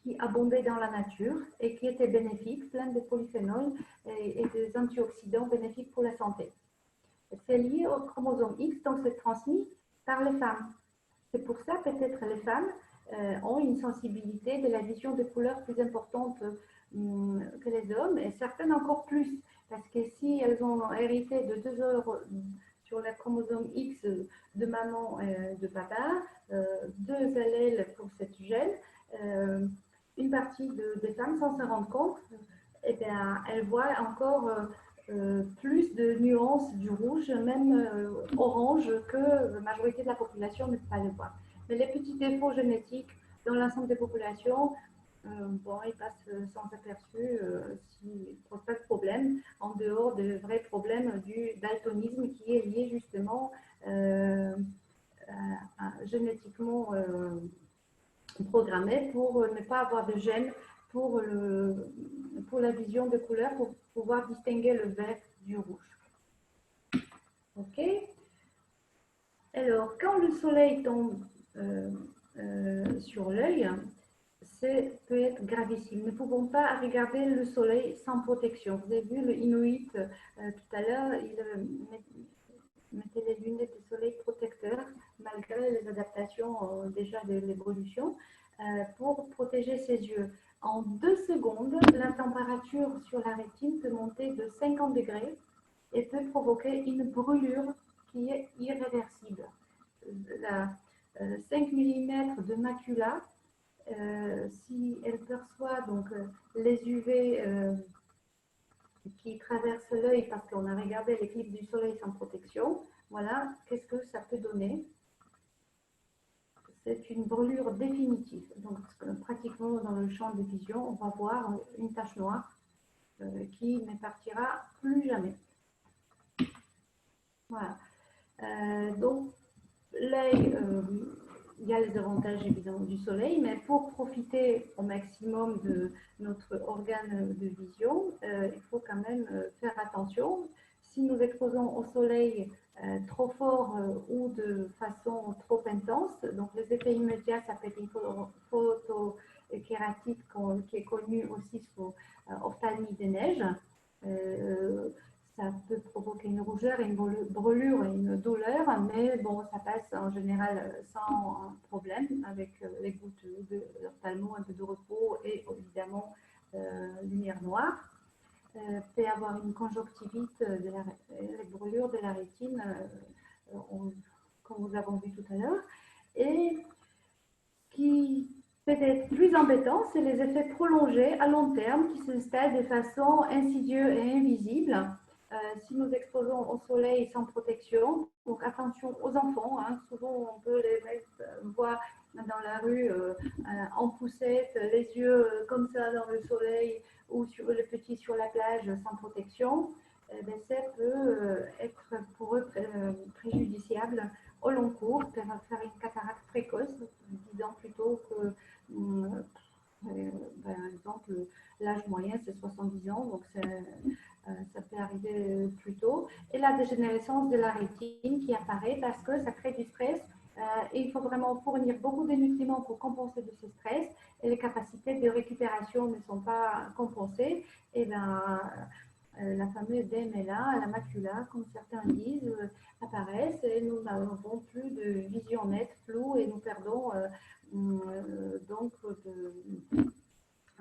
qui abondaient dans la nature et qui étaient bénéfiques, pleins de polyphénols et des antioxydants bénéfiques pour la santé. C'est lié au chromosome X, donc c'est transmis par les femmes. C'est pour ça peut-être les femmes ont une sensibilité de la vision de couleurs plus importante que les hommes, et certaines encore plus, parce que si elles ont hérité de 2 heures sur le chromosome X de maman et de papa, 2 allèles pour cette gène, une partie des femmes, sans se rendre compte, eh bien, elles voient encore plus de nuances du rouge, même orange, que la majorité de la population ne peut pas le voir. Mais les petits défauts génétiques dans l'ensemble des populations, ils passent sans aperçu s'ils ne posent pas de problème, en dehors des vrais problèmes du daltonisme qui est lié justement génétiquement programmés pour ne pas avoir de gêne pour la vision de couleur, pour pouvoir distinguer le vert du rouge. OK. Alors, quand le soleil tombe sur l'œil, peut être gravissime. Nous ne pouvons pas regarder le soleil sans protection. Vous avez vu le Inuit tout à l'heure, il mettait les lunettes de soleil protecteurs malgré les adaptations déjà de l'évolution pour protéger ses yeux. En 2 secondes, la température sur la rétine peut monter de 50 degrés et peut provoquer une brûlure qui est irréversible. 5 mm de macula, si elle perçoit donc les UV qui traversent l'œil parce qu'on a regardé l'éclipse du soleil sans protection, voilà, qu'est-ce que ça peut donner? C'est une brûlure définitive. Donc, pratiquement dans le champ de vision, on va voir une tache noire qui ne partira plus jamais. Voilà. Donc, l'œil, il y a les avantages évidemment du soleil, mais pour profiter au maximum de notre organe de vision, il faut quand même faire attention. Si nous exposons au soleil trop fort ou de façon trop intense, donc les effets immédiats, ça peut être une photokératite qui est connue aussi sous ophtalmie des neiges. Ça peut provoquer une rougeur, une brûlure et une douleur, mais bon, ça passe en général sans problème avec les gouttes d'ophtalmo, un peu de repos et évidemment lumière noire. Peut avoir une conjonctivite, les brûlures de la rétine, comme nous avons vu tout à l'heure. Et qui peut être plus embêtant, c'est les effets prolongés à long terme qui s'installent de façon insidieuse et invisible. Si nous exposons au soleil sans protection, donc attention aux enfants, hein, souvent on peut les voir dans la rue en poussette, les yeux comme ça dans le soleil ou le petit sur la plage sans protection, ça peut être pour eux préjudiciable au long cours, faire une cataracte précoce, disant plutôt que par exemple l'âge moyen c'est 70 ans, donc ça peut arriver plus tôt. Et la dégénérescence de la rétine qui apparaît parce que ça crée du stress. Et il faut vraiment fournir beaucoup de nutriments pour compenser de ce stress. Et les capacités de récupération ne sont pas compensées. Et bien, la fameuse DMLA, la macula, comme certains disent, apparaissent et nous n'avons plus de vision nette, floue, et nous perdons donc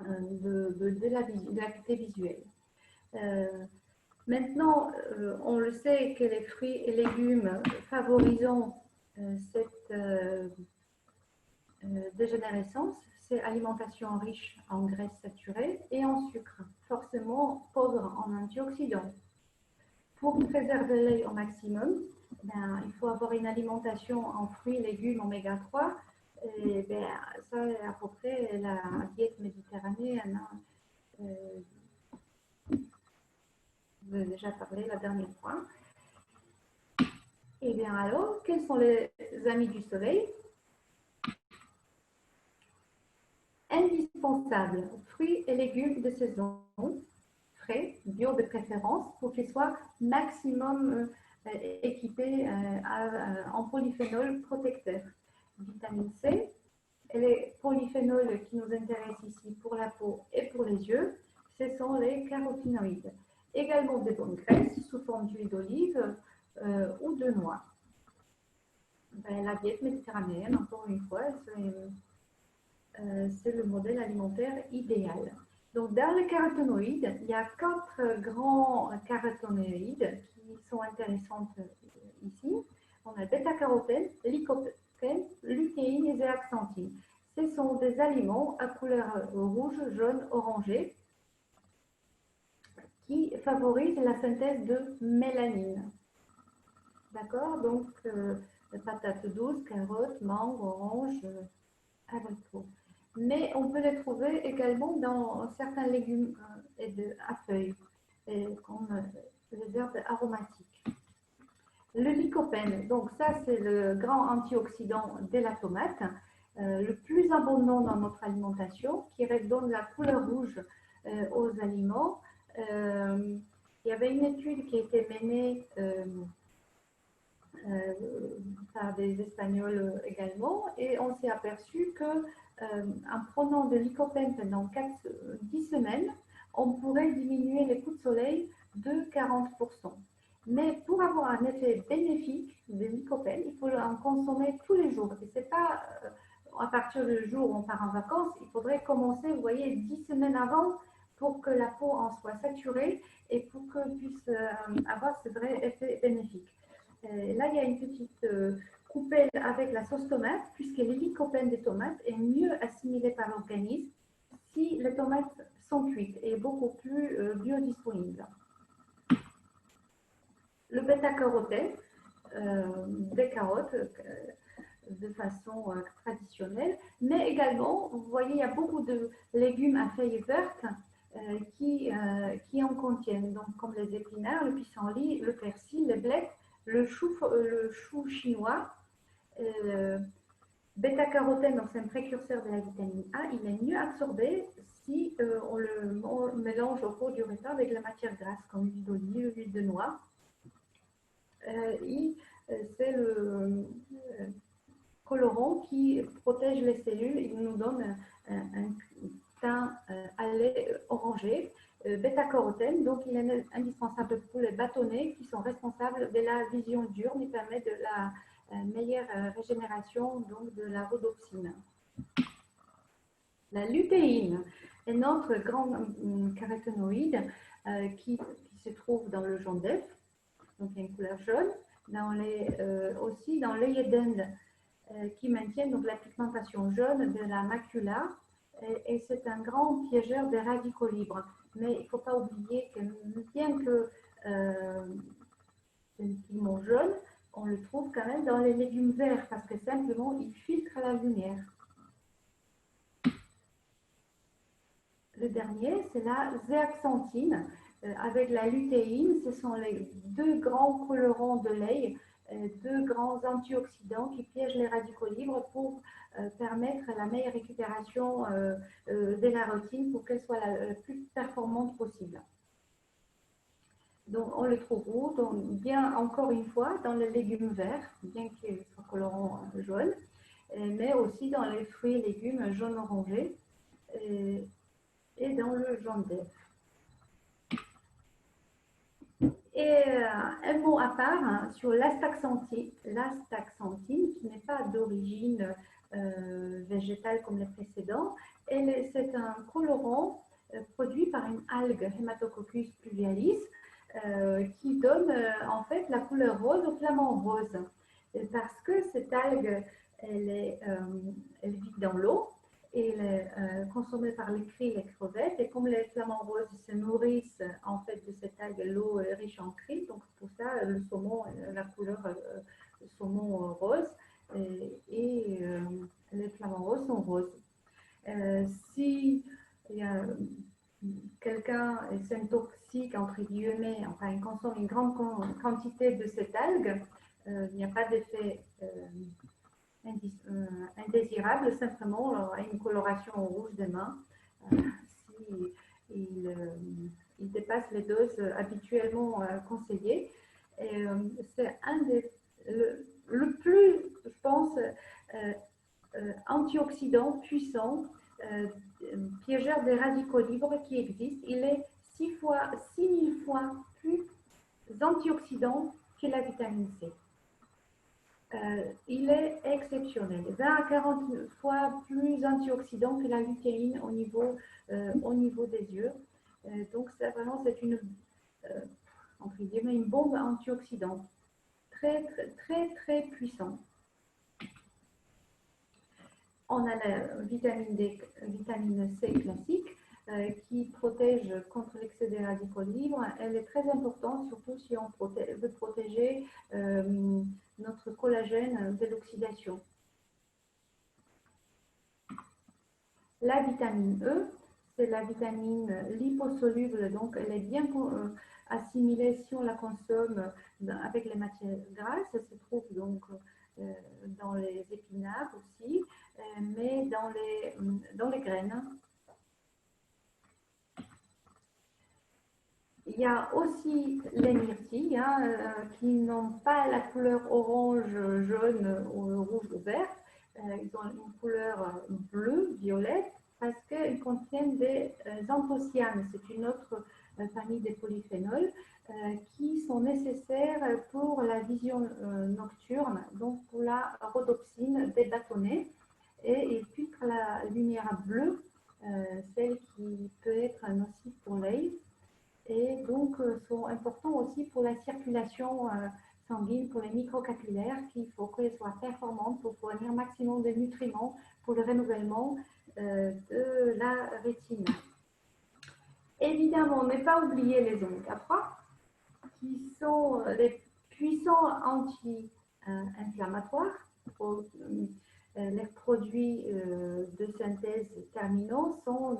de l'acuité visuelle. Maintenant, on le sait que les fruits et légumes favorisant cette dégénérescence, c'est alimentation riche en graisses saturées et en sucre, forcément pauvre en antioxydants. Pour préserver l'œil au maximum, ben, il faut avoir une alimentation en fruits et légumes oméga 3. Et ben, ça, à peu près, la diète méditerranéenne. Je vous ai déjà parlé la dernière fois. Et bien alors, quels sont les amis du soleil? Indispensables, fruits et légumes de saison, frais, bio de préférence, pour qu'ils soient maximum équipés en polyphénol protecteur. Vitamine C, et les polyphénols qui nous intéressent ici pour la peau et pour les yeux, ce sont les carotinoïdes. Également des bonnes graisses sous forme d'huile d'olive ou de noix. Ben, la diète méditerranéenne, encore une fois, c'est le modèle alimentaire idéal. Donc, dans les caroténoïdes, il y a 4 grands caroténoïdes qui sont intéressants ici. On a bêta-carotène, lycopène, lutéine et zéaxanthine. Ce sont des aliments à couleur rouge, jaune, orangé qui favorisent la synthèse de mélanine. D'accord? Donc, patates douces, carottes, mangue, orange, abricot. Mais on peut les trouver également dans certains légumes à feuilles, comme les herbes aromatiques. Le lycopène, donc ça c'est le grand antioxydant de la tomate. le plus abondant dans notre alimentation, qui donne la couleur rouge aux aliments. Il y avait une étude qui a été menée par des Espagnols également, et on s'est aperçu que en prenant de lycopène pendant 10 semaines, on pourrait diminuer les coups de soleil de 40%. Mais pour avoir un effet bénéfique de lycopène, il faut en consommer tous les jours. Et c'est pas à partir du jour où on part en vacances, il faudrait commencer, vous voyez, 10 semaines avant pour que la peau en soit saturée et pour qu'on puisse avoir ce vrai effet bénéfique. Là, il y a une petite coupelle avec la sauce tomate, puisque le lycopène des tomates est mieux assimilé par l'organisme si les tomates sont cuites et beaucoup plus biodisponibles. Le bêta-carotène, des carottes de façon traditionnelle, mais également, vous voyez, il y a beaucoup de légumes à feuilles vertes qui en contiennent, donc comme les épinards, le pissenlit, le persil, les blettes, le chou chinois. Bêta-carotène, donc c'est un précurseur de la vitamine A, il est mieux absorbé si on le mélange au cours du repas avec la matière grasse comme l'huile d'olive, l'huile de noix. C'est le colorant qui protège les cellules, il nous donne un teint à lait orangé. Bêta-carotène, donc il est indispensable pour les bâtonnets qui sont responsables de la vision diurne et permet de la meilleure régénération donc de la rhodopsine. La lutéine est notre grand caroténoïde qui se trouve dans le jaune d'œuf, donc il y a une couleur jaune, aussi dans l'œillet d'Inde qui maintiennent donc la pigmentation jaune de la macula, et c'est un grand piégeur des radicaux libres. Mais il ne faut pas oublier que bien que c'est un pigment jaune, on le trouve quand même dans les légumes verts parce que simplement il filtre la lumière. Le dernier, c'est la zéaxanthine avec la lutéine. Ce sont les deux grands colorants de lait, deux grands antioxydants qui piègent les radicaux libres pour permettre la meilleure récupération de la rétine pour qu'elle soit la plus performante possible. Donc, on le trouve où? Donc, bien, encore une fois, dans les légumes verts, bien qu'ils soient colorants jaunes, mais aussi dans les fruits et légumes jaune-orangé et dans le jaune d'œuf. Et un mot à part sur l'astaxanthine, qui n'est pas d'origine végétale comme les précédents. C'est un colorant produit par une algue Haematococcus pluvialis qui donne en fait la couleur rose au flamant rose. Parce que cette algue, elle vit dans l'eau et elle est consommée par les krill et les crevettes. Et comme les flamants roses se nourrissent en fait de cette algue, l'eau est riche en krill, donc pour ça le saumon, la couleur saumon rose et les flamants roses sont roses. Si quelqu'un s'intoxique entre guillemets, enfin il consomme une grande quantité de cette algue, il n'y a pas d'effet indésirable, simplement une coloration rouge des mains si il dépasse les doses habituellement conseillées. C'est le plus, je pense, antioxydant puissant, piégeur des radicaux libres qui existe. Il est 6 000 fois plus antioxydant que la vitamine C. Il est exceptionnel, 20 à 40 fois plus antioxydant que la lutéine au niveau des yeux. Donc c'est entre guillemets, une bombe antioxydante très très très puissante. On a la vitamine C classique qui protège contre l'excès des radicaux libres. Elle est très importante, surtout si on veut protéger notre collagène de l'oxydation. La vitamine E, c'est la vitamine liposoluble, donc elle est bien assimilée si on la consomme avec les matières grasses. Elle se trouve donc dans les épinards aussi. mais dans les graines. Il y a aussi les myrtilles qui n'ont pas la couleur orange, jaune ou rouge ou vert. Ils ont une couleur bleue, violette, parce qu'ils contiennent des anthocyanes. C'est une autre famille des polyphénols qui sont nécessaires pour la vision nocturne, donc pour la rhodopsine des bâtonnets. Et ils filtrent la lumière bleue, celle qui peut être nocive pour l'œil. Et donc sont importants aussi pour la circulation sanguine, pour les microcapillaires, qu'il faut qu'elles soient performantes pour fournir un maximum de nutriments pour le renouvellement de la rétine. Évidemment, ne pas oublier les oméga 3, qui sont les puissants anti-inflammatoires. Les produits de synthèse terminaux sont,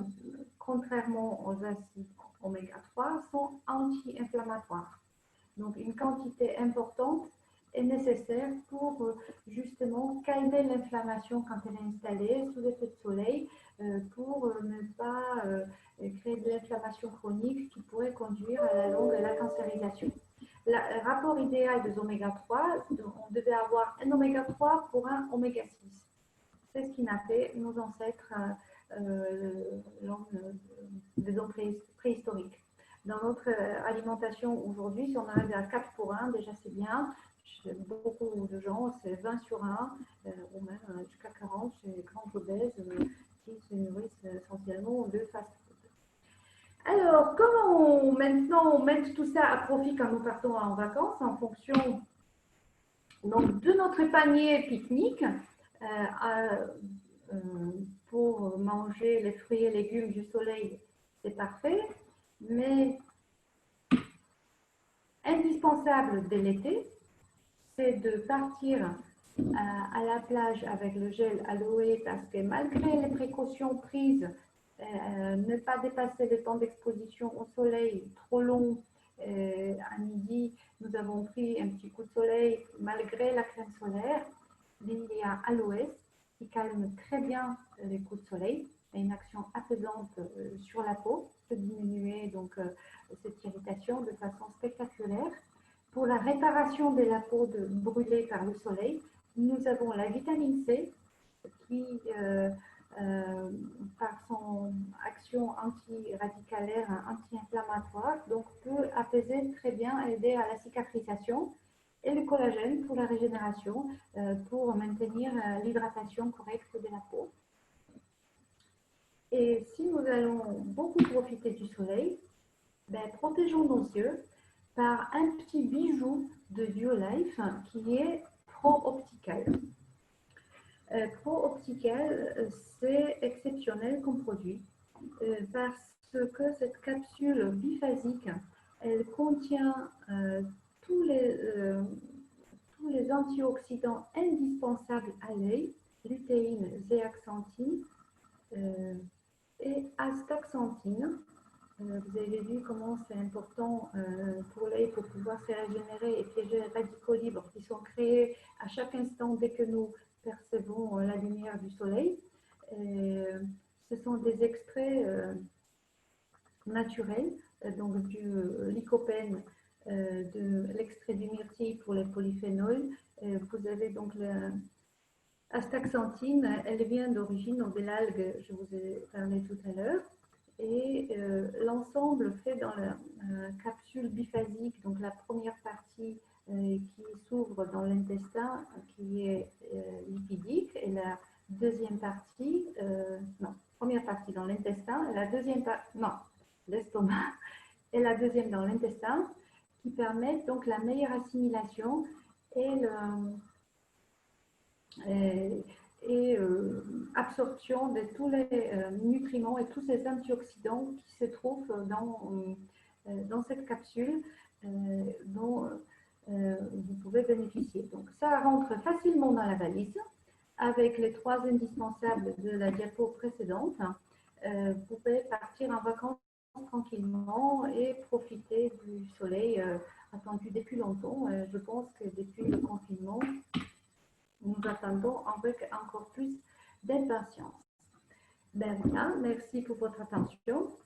contrairement aux acides oméga 3, sont anti-inflammatoires. Donc, une quantité importante est nécessaire pour justement calmer l'inflammation quand elle est installée sous l'effet de soleil, pour ne pas créer de l'inflammation chronique qui pourrait conduire à la longue à la cancérisation. Le rapport idéal des oméga 3, on devait avoir un oméga 3 pour un oméga 6. C'est ce qu'ont fait nos ancêtres lors des hommes préhistoriques. Dans notre alimentation aujourd'hui, si on arrive à 4 pour 1, déjà c'est bien. Chez beaucoup de gens, c'est 20 sur 1, ou même jusqu'à 40 chez les grands obèses qui se nourrissent essentiellement de fast-food. Alors, comment maintenant mettre tout ça à profit quand nous partons en vacances en fonction donc, de notre panier pique-nique pour manger les fruits et légumes du soleil, c'est parfait, mais indispensable dès l'été, c'est de partir à la plage avec le gel aloe parce que malgré les précautions prises, ne pas dépasser le temps d'exposition au soleil trop long. À midi, nous avons pris un petit coup de soleil malgré la crème solaire. Il y a aloès qui calme très bien les coups de soleil et une action apaisante sur la peau peut diminuer donc cette irritation de façon spectaculaire. Pour la réparation de la peau brûlée par le soleil, nous avons la vitamine C qui par son action antiradicalaire, anti-inflammatoire, donc peut apaiser très bien, aider à la cicatrisation, et le collagène pour la régénération, pour maintenir l'hydratation correcte de la peau. Et si nous allons beaucoup profiter du soleil, protégeons nos yeux par un petit bijou de BioLife qui est Pro-Optical. Pro-Optical, c'est exceptionnel comme produit parce que cette capsule biphasique, elle contient tous les antioxydants indispensables à l'œil, lutéine, zéaxanthine et astaxanthine. Vous avez vu comment c'est important pour l'œil pour pouvoir se régénérer et piéger les radicaux libres qui sont créés à chaque instant dès que nous percevons la lumière du soleil. Ce sont des extraits naturels, donc du lycopène, de l'extrait du myrtille pour les polyphénols. Vous avez donc l'astaxanthine, elle vient d'origine de l'algue, je vous ai parlé tout à l'heure. Et l'ensemble fait dans la capsule biphasique, donc la première partie qui s'ouvre dans l'intestin, qui est lipidique, et la deuxième partie, première partie dans l'intestin, la deuxième partie, l'estomac, et la deuxième dans l'intestin, qui permettent donc la meilleure assimilation et absorption de tous les nutriments et tous ces antioxydants qui se trouvent dans cette capsule dont vous pouvez bénéficier. Donc ça rentre facilement dans la valise avec les 3 indispensables de la diapo précédente. Vous pouvez partir en vacances tranquillement et profiter du soleil attendu depuis longtemps. Je pense que depuis le confinement, nous attendons avec encore plus d'impatience. Ben voilà, merci pour votre attention.